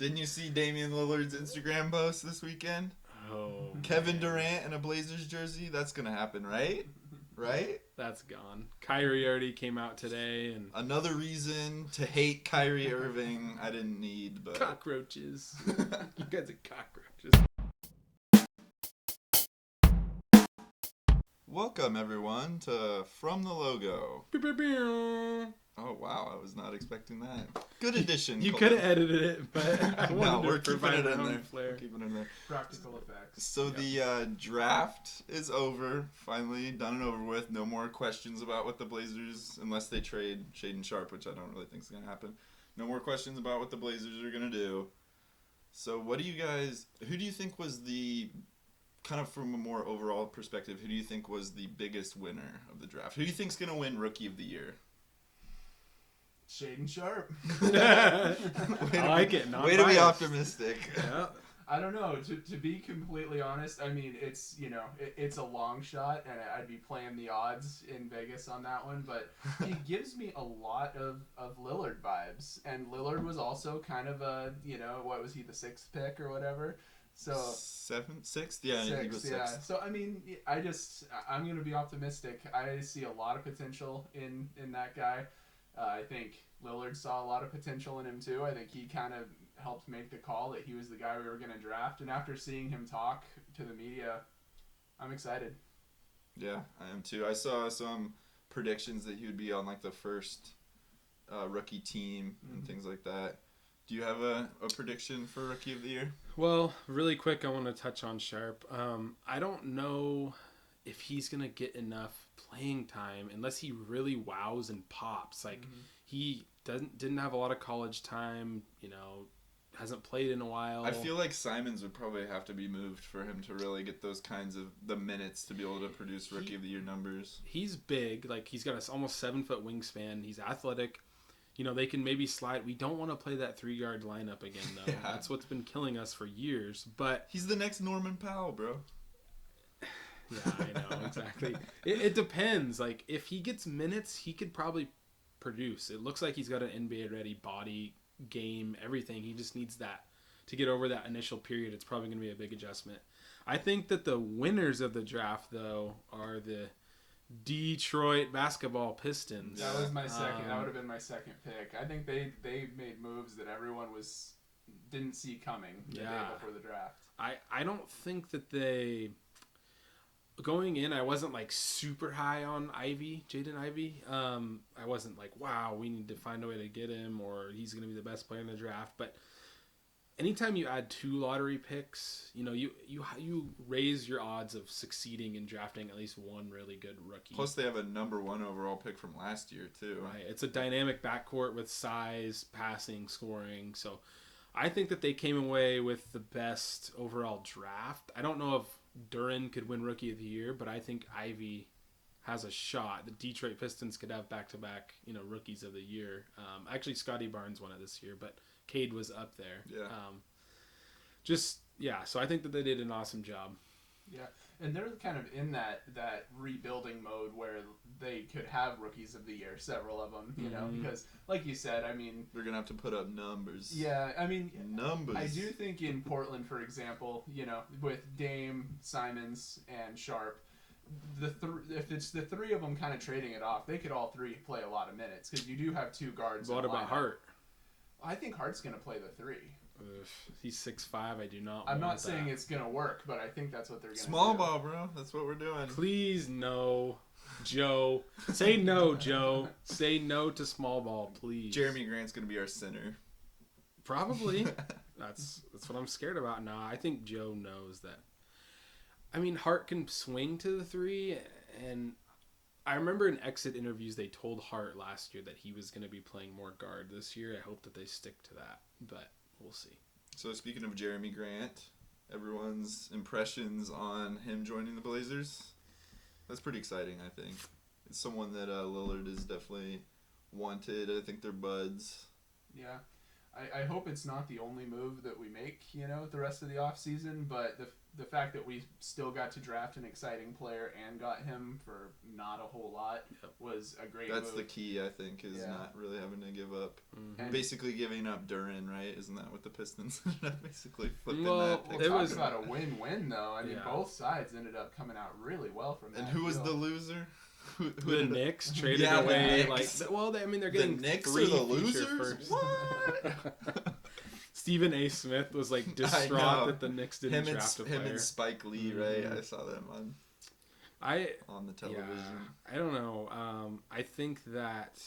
Didn't you see Damian Lillard's Instagram post this weekend? Oh, Kevin Durant in a Blazers jersey? That's going to happen, right? Right? That's gone. Kyrie already came out today. And another reason to hate Kyrie Irving I didn't need, but... Cockroaches. You guys are cockroaches. Welcome, everyone, to From the Logo. Oh, wow. I was not expecting that. Good addition. You could have edited it, but I wanted we're to keeping provide it my in own there. flair. Keeping it in there. Practical effects. So the draft is over. Finally done and over with. No more questions about what the Blazers, unless they trade Shaedon Sharpe, which I don't really think is going to happen. No more questions about what the Blazers are going to do. So who do you think was the, kind of from a more overall perspective, who do you think was the biggest winner of the draft? Who do you think's going to win Rookie of the Year? Shaedon Sharpe. I like it. Way to be optimistic. Yeah. I don't know. To be completely honest, I mean, it's it's a long shot, and I'd be playing the odds in Vegas on that one. But he gives me a lot of Lillard vibes, and Lillard was also kind of a what was he, the 6th pick or whatever? So 6th? Yeah, he was 6th. Yeah. So I mean, I'm gonna be optimistic. I see a lot of potential in that guy. I think Lillard saw a lot of potential in him too. I think he kind of helped make the call that he was the guy we were going to draft. And after seeing him talk to the media, I'm excited. Yeah, I am too. I saw some predictions that he would be on like the first rookie team and things like that. Do you have a prediction for Rookie of the Year? Well, really quick, I want to touch on Sharpe. I don't know if he's going to get enough playing time unless he really wows and pops. Like, he didn't have a lot of college time, hasn't played in a while. I feel like Simons would probably have to be moved for him to really get those kinds of the minutes to be able to produce Rookie of the Year numbers. He's big. Like, he's got a almost 7-foot wingspan. He's athletic. They can maybe slide. We don't want to play that 3-guard lineup again, though. Yeah. That's what's been killing us for years. But he's the next Norman Powell, bro. Yeah, I know, exactly. It depends. Like, if he gets minutes, he could probably produce. It looks like he's got an NBA-ready body, game, everything. He just needs that to get over that initial period. It's probably going to be a big adjustment. I think that the winners of the draft, though, are the Detroit basketball Pistons. That was my second. That would have been my second pick. I think they made moves that everyone didn't see coming the day before the draft. I don't think that they... Going in, I wasn't like super high on Jaden Ivey. I wasn't like, wow, we need to find a way to get him or he's going to be the best player in the draft. But anytime you add 2 lottery picks, you raise your odds of succeeding in drafting at least one really good rookie. Plus, they have a number 1 overall pick from last year too. Right, it's a dynamic backcourt with size, passing, scoring. So I think that they came away with the best overall draft. I don't know if Durant could win Rookie of the Year, but I think Ivy has a shot. The Detroit Pistons could have back-to-back, Rookies of the Year. Actually, Scotty Barnes won it this year, but Cade was up there. Yeah. So I think that they did an awesome job. Yeah, and they're kind of in that rebuilding mode where they could have Rookies of the Year, several of them, because like you said, I mean... They're going to have to put up numbers. Yeah, I mean... Numbers. I do think in Portland, for example, with Dame, Simons, and Sharpe, if it's the 3 of them kind of trading it off, they could all 3 play a lot of minutes, because you do have 2 guards. What about Hart? I think Hart's going to play the 3. He's 6'5". I do not. I'm not saying it's gonna work, but I think that's what they're gonna do. Small ball, bro. That's what we're doing. Please, no, Joe. Say no, Joe. Say no to small ball, please. Jerami Grant's gonna be our center. Probably. That's what I'm scared about. Nah, I think Joe knows that. I mean, Hart can swing to the 3, and I remember in exit interviews they told Hart last year that he was gonna be playing more guard this year. I hope that they stick to that, but. We'll see. So speaking of Jerami Grant, everyone's impressions on him joining the Blazers, that's pretty exciting, I think. It's someone that Lillard is definitely wanted. I think they're buds. Yeah. I hope it's not the only move that we make, the rest of the offseason, but the fact that we still got to draft an exciting player and got him for not a whole lot was a great That's move. the key, I think, is not really having to give up. And basically giving up Durant, right? Isn't that what the Pistons ended up basically flipping Well, that pick? we'll talk was- about a win-win, though. I mean, Yeah. both sides ended up coming out really well from that. And who was deal. the loser? Who The ended up- Knicks traded Yeah, the away Knicks. they're The getting Knicks three are the future losers? firsts. What? Stephen A. Smith was like I know. distraught that the Knicks didn't him draft a and player. Spike Lee, right? Mhm. I saw them I on the television. I don't know. I think that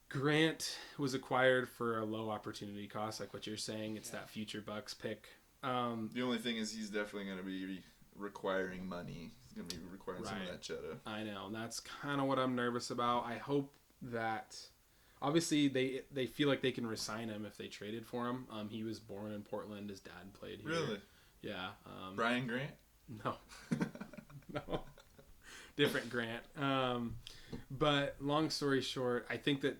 Grant was acquired for a low opportunity cost, like what you're saying. It's that future Bucks pick. The only thing is he's definitely going to be requiring money. He's going to be requiring some of Right. that cheddar. I know, and that's kind of what I'm nervous about. I hope that obviously they feel like they can re-sign him if they traded for him. He was born in Portland. His dad played here. Really? Yeah. Brian Grant? No. No. Different Grant. But long story short, I think that,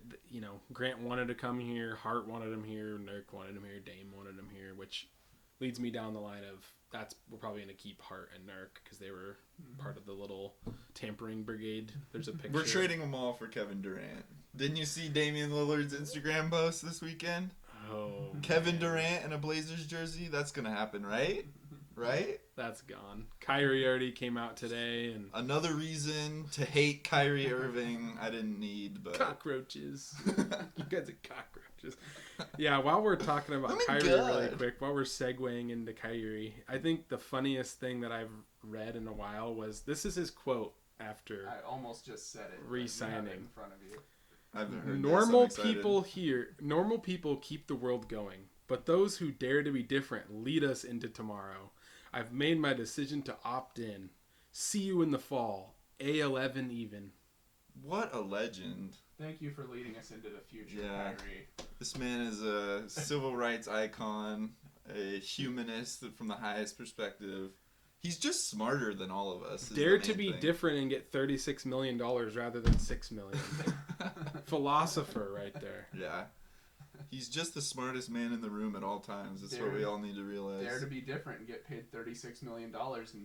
Grant wanted to come here, Hart wanted him here, Nurk wanted him here, Dame wanted him here, which leads me down the line of we're probably going to keep Hart and Nurk because they were part of the little tampering brigade. There's a picture. We're trading them all for Kevin Durant. Didn't you see Damian Lillard's Instagram post this weekend? Oh, Kevin Durant in a Blazers jersey? That's going to happen, right? Right? That's gone. Kyrie already came out today, and Another reason to hate Kyrie Irving I didn't need, but... cockroaches. You guys are cockroaches. Yeah, while we're talking about Oh my Kyrie really God. quick, while we're segueing into Kyrie, I think the funniest thing that I've read in a while was, this is his quote after I almost just said it. but you have it Re-signing. in front of you. I haven't heard normal this. I'm excited. normal people keep the world going, but those who dare to be different lead us into tomorrow. I've made my decision to opt in. See you in the fall. A11 even. What a legend. Thank you for leading us into the future, Yeah. Kyrie. This man is a civil rights icon, a humanist from the highest perspective. He's just smarter than all of us. is the Dare to main be thing. different and get $36 million rather than $6 million. Philosopher right there. Yeah. He's just the smartest man in the room at all times. That's what Dare- we all need to realize. Dare to be different and get paid $36 million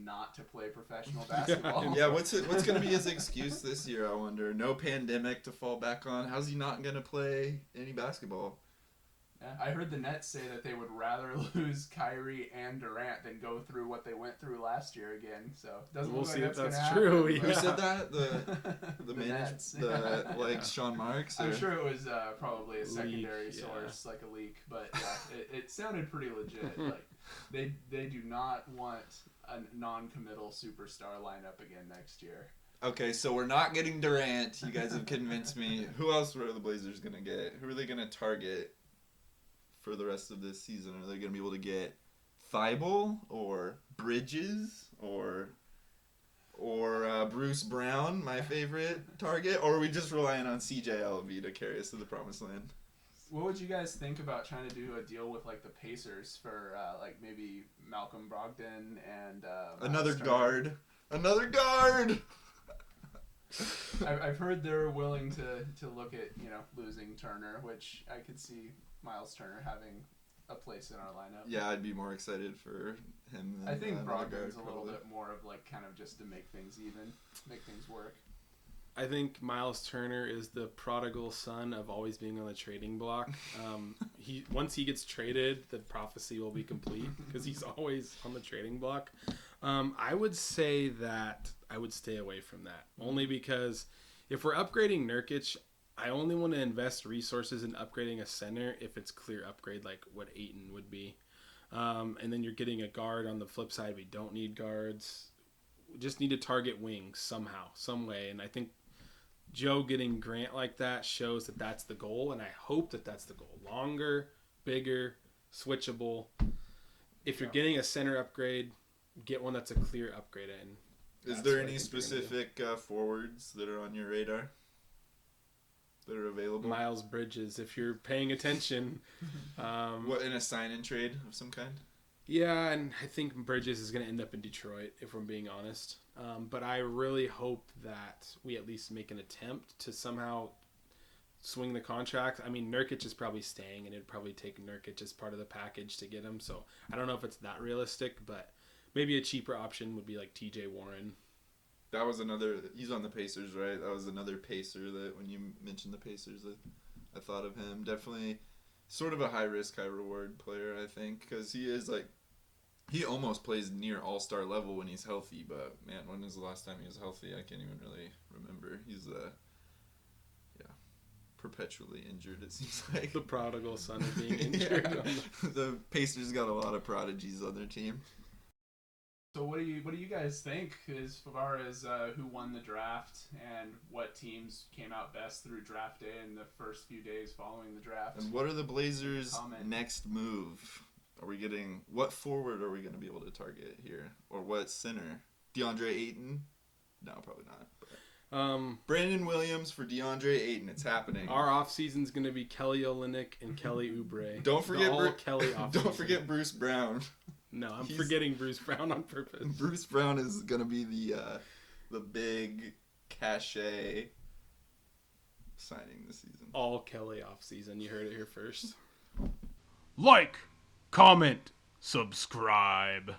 not to play professional basketball. Yeah, what's going to be his excuse this year, I wonder? No pandemic to fall back on. How's he not going to play any basketball? Yeah, I heard the Nets say that they would rather lose Kyrie and Durant than go through what they went through last year again. So it doesn't We'll look see like if that's that's gonna true, happen, Who yeah. said that? The The manager, Nets. like Sean Marks? I'm or- sure it was probably a secondary Leak, yeah. source, like a leak, but yeah, it sounded pretty legit. Like they do not want a non-committal superstar lineup again next year. Okay, so we're not getting Durant. You guys have convinced me. Who else are the Blazers going to get? Who are they going to target for the rest of this season? Are they going to be able to get Thibault or Bridges or Bruce Brown, my favorite target? Or are we just relying on CJ LV to carry us to the promised land? What would you guys think about trying to do a deal with like the Pacers for like maybe Malcolm Brogdon and Another Miles Turner? guard. Another guard! I've heard they're willing to look at losing Turner, which I could see Miles Turner having a place in our lineup. Yeah, I'd be more excited for him than I think another guard, Brogdon's a little probably. bit more of like kind of just to make things even, make things work. I think Miles Turner is the prodigal son of always being on the trading block. Once he gets traded, the prophecy will be complete because he's always on the trading block. I would say that I would stay away from that only because if we're upgrading Nurkic, I only want to invest resources in upgrading a center if it's clear upgrade like what Ayton would be. And then you're getting a guard on the flip side. We don't need guards. We just need to target wings somehow, some way. And I think Joe getting Grant like that shows that that's the goal, and I hope that that's the goal. Longer, bigger, switchable. If you're getting a center upgrade, get one that's a clear upgrade in. Is there any specific forwards that are on your radar that are available? Miles Bridges, if you're paying attention. What, in a sign-in trade of some kind? Yeah, and I think Bridges is going to end up in Detroit, if I'm being honest. But I really hope that we at least make an attempt to somehow swing the contract. I mean, Nurkic is probably staying, and it'd probably take Nurkic as part of the package to get him. So I don't know if it's that realistic, but maybe a cheaper option would be like T.J. Warren. That was another. He's on the Pacers, right? That was another Pacer that when you mentioned the Pacers, I thought of him. Definitely, sort of a high risk, high reward player, I think, because he is like, he almost plays near all-star level when he's healthy. But man, when was the last time he was healthy? I can't even really remember. He's perpetually injured. It seems like The prodigal son of being injured. The Pacers got a lot of prodigies on their team. So what do you guys think as far as who won the draft and what teams came out best through draft day and the first few days following the draft? And what are the Blazers' next move? Are we getting, what forward are we going to be able to target here, or what center? DeAndre Ayton? No, probably not. But Brandon Williams for DeAndre Ayton. It's happening. Our offseason's going to be Kelly Olynyk and Kelly Oubre. Don't forget Kelly offseason. Don't forget Bruce Brown. No, I'm forgetting Bruce Brown on purpose. Bruce Brown is gonna be the big cachet signing this season. All Kelly offseason. You heard it here first. Like, comment, subscribe.